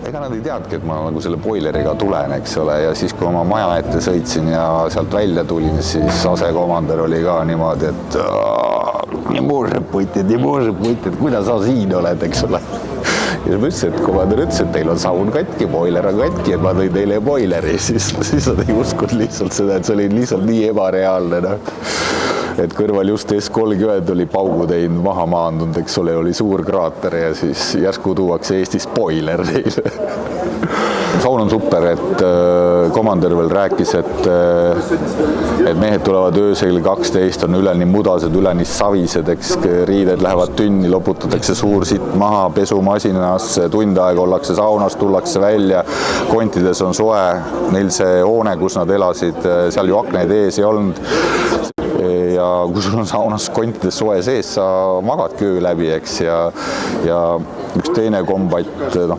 ega nad ei teadki, et ma nagu selle boileriga tulen, eks ole, ja siis, kui ma maja ette sõitsin ja sealt välja tulin, siis asekomandör oli ka niimoodi, et nii может быть, kuidas sa siin oled, eks ole. Ja ma ütlesin, et komandör ütles, et teil on saun katki, boiler on katki, et ma tõin teile boileri, siis nad ei uskunud lihtsalt seda, et see oli lihtsalt nii ebareaalne, et kõrval just S30 oli paugu teinud, maha maandunud, eks ole, oli suur kraater ja siis järsku tuuakse Eestis boiler teile. Saun on super, et komandör veel rääkis, et mehed tulevad öösel 12, on üleni mudased, üleni savised, eks riided lähevad tünni, loputatakse suur sitt maha pesumasinas, tund aega ollakse saunas, tullakse välja, kontides on soe, neil see hoone, kus nad elasid, seal ju akneid ees ei olnud. Ja kui sul on saunas kontides soe sees, sa magadki öö läbi, eks, ja üks teine kombat,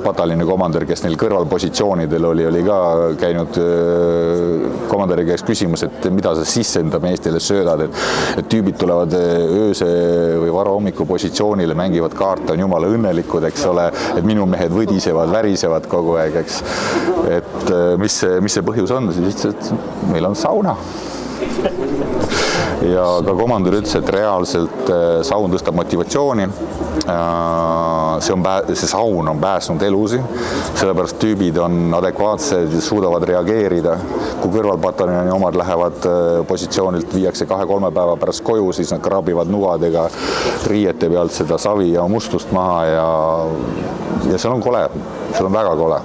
pataljoni komandör, kes neil kõrvalpositsioonidel oli ka käinud komandöri käest küsimus, et mida sa sisse enda meestele söödad, et tüübid tulevad ööse või varahommiku positsioonile, mängivad kaarte, on jumala õnnelikud, eks ole, et minu mehed võdisevad, värisevad kogu aeg, eks. Et mis see põhjus on, siis ütles, et meil on sauna. Ja ka komandör ütles, et reaalselt saun tõstab motivatsiooni. See saun on pääsnud elusi, sellepärast tüübid on adekvaatsed ja suudavad reageerida. Kui kõrvalpataljoni omad lähevad positsioonilt, viiakse 2-3 päeva pärast koju, siis nad kraabivad nugadega riiete pealt seda savi ja mustust maha ja see on kole, see on väga kole.